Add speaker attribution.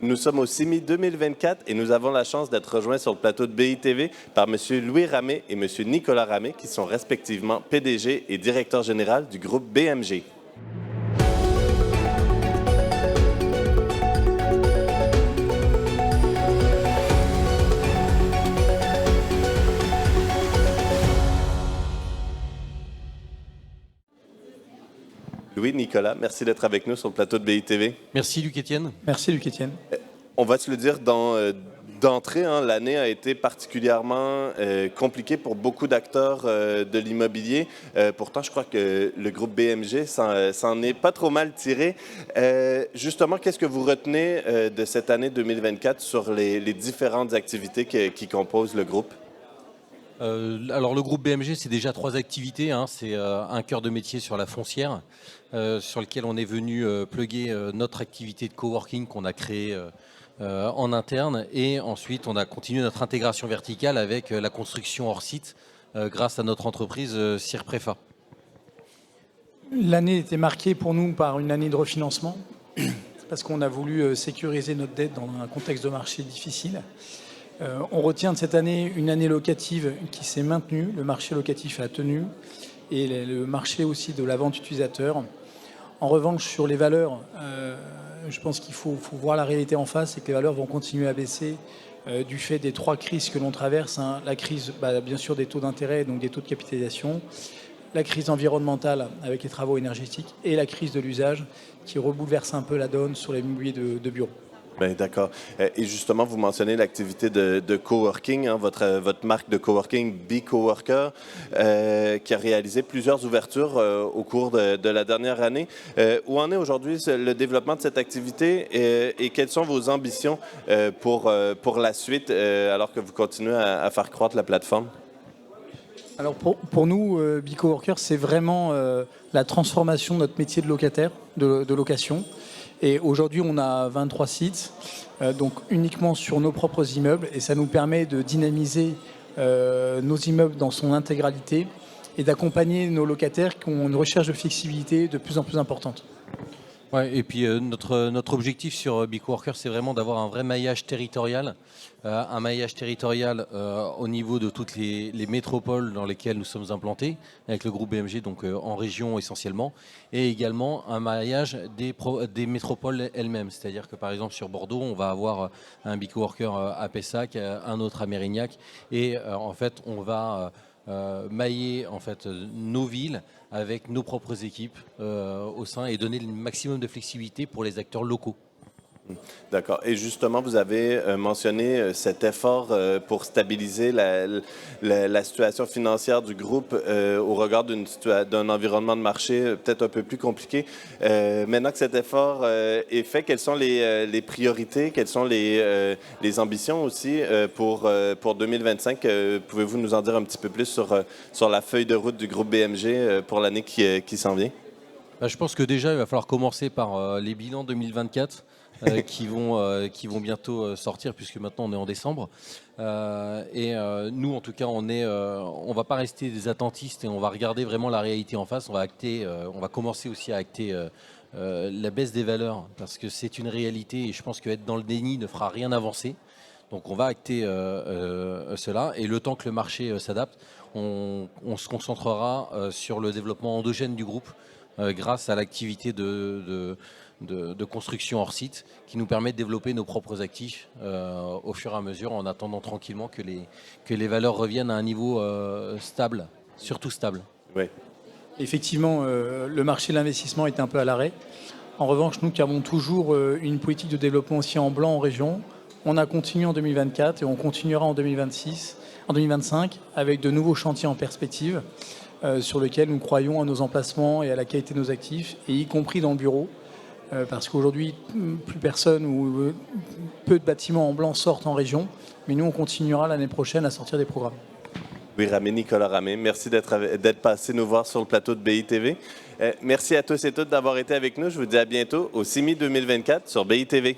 Speaker 1: Nous sommes au CIMI 2024 et nous avons la chance d'être rejoints sur le plateau de BITV par M. Louis Ramé et M. Nicolas Ramé, qui sont respectivement PDG et directeur général du groupe BMG. Louis, Nicolas, merci d'être avec nous sur le plateau de BITV.
Speaker 2: Merci Luc-Étienne.
Speaker 3: Merci Luc-Étienne.
Speaker 1: On va se le dire d'entrée, l'année a été particulièrement compliquée pour beaucoup d'acteurs de l'immobilier. Pourtant, je crois que le groupe BMG s'en est pas trop mal tiré. Justement, qu'est-ce que vous retenez de cette année 2024 sur les différentes activités qui composent le groupe?
Speaker 2: Alors le groupe BMG, c'est déjà 3 activités. C'est un cœur de métier sur la foncière, sur lequel on est venu plugger notre activité de coworking qu'on a créée en interne. Et ensuite, on a continué notre intégration verticale avec la construction hors site grâce à notre entreprise CIRPREFA.
Speaker 3: L'année était marquée pour nous par une année de refinancement, parce qu'on a voulu sécuriser notre dette dans un contexte de marché difficile. On retient de cette année une année locative qui s'est maintenue, le marché locatif a tenu, et le marché aussi de la vente utilisateur. En revanche, sur les valeurs, je pense qu'il faut voir la réalité en face et que les valeurs vont continuer à baisser du fait des 3 crises que l'on traverse. La crise, bien sûr, des taux d'intérêt, donc des taux de capitalisation, la crise environnementale avec les travaux énergétiques et la crise de l'usage qui rebouleverse un peu la donne sur les mobiliers de bureaux.
Speaker 1: Bien, d'accord. Et justement, vous mentionnez l'activité de coworking, votre marque de coworking BeCoworker, qui a réalisé plusieurs ouvertures au cours de la dernière année. Où en est aujourd'hui le développement de cette activité et quelles sont vos ambitions pour la suite alors que vous continuez à faire croître la plateforme?
Speaker 3: Alors pour nous, BeCoworker, c'est vraiment la transformation de notre métier de locataire, de location. Et aujourd'hui, on a 23 sites, donc uniquement sur nos propres immeubles. Et ça nous permet de dynamiser nos immeubles dans son intégralité et d'accompagner nos locataires qui ont une recherche de flexibilité de plus en plus importante.
Speaker 2: Ouais, et puis notre objectif sur BeCoworker, c'est vraiment d'avoir un vrai maillage territorial, au niveau de toutes les métropoles dans lesquelles nous sommes implantés, avec le groupe BMG, donc en région essentiellement, et également un maillage des métropoles elles-mêmes. C'est-à-dire que par exemple sur Bordeaux, on va avoir un BeCoworker à Pessac, un autre à Mérignac, et en fait on va mailler en fait nos villes avec nos propres équipes au sein et donner le maximum de flexibilité pour les acteurs locaux.
Speaker 1: D'accord. Et justement, vous avez mentionné cet effort pour stabiliser la situation financière du groupe au regard d'un environnement de marché peut-être un peu plus compliqué. Maintenant que cet effort est fait, quelles sont les priorités, quelles sont les ambitions aussi pour 2025? Pouvez-vous nous en dire un petit peu plus sur la feuille de route du groupe BMG pour l'année qui s'en vient?
Speaker 2: Je pense que déjà, il va falloir commencer par les bilans 2024. Qui vont bientôt sortir puisque maintenant on est en décembre. Nous, en tout cas, on va pas rester des attentistes et on va regarder vraiment la réalité en face. On va commencer aussi à acter la baisse des valeurs parce que c'est une réalité et je pense qu'être dans le déni ne fera rien avancer. Donc on va acter cela et le temps que le marché s'adapte, on se concentrera sur le développement endogène du groupe grâce à l'activité de construction hors site qui nous permet de développer nos propres actifs au fur et à mesure en attendant tranquillement que les valeurs reviennent à un niveau stable, surtout stable.
Speaker 1: Oui.
Speaker 3: Effectivement, le marché de l'investissement est un peu à l'arrêt. En revanche, nous qui avons toujours une politique de développement aussi en blanc en région, on a continué en 2024 et on continuera en 2025 avec de nouveaux chantiers en perspective sur lesquels nous croyons à nos emplacements et à la qualité de nos actifs, et y compris dans le bureau. Parce qu'aujourd'hui, plus personne ou peu de bâtiments en blanc sortent en région, mais nous, on continuera l'année prochaine à sortir des programmes.
Speaker 1: Oui, Ramé, Nicolas Ramé, merci d'être passé nous voir sur le plateau de BITV. Merci à tous et toutes d'avoir été avec nous. Je vous dis à bientôt au CIMI 2024 sur BITV.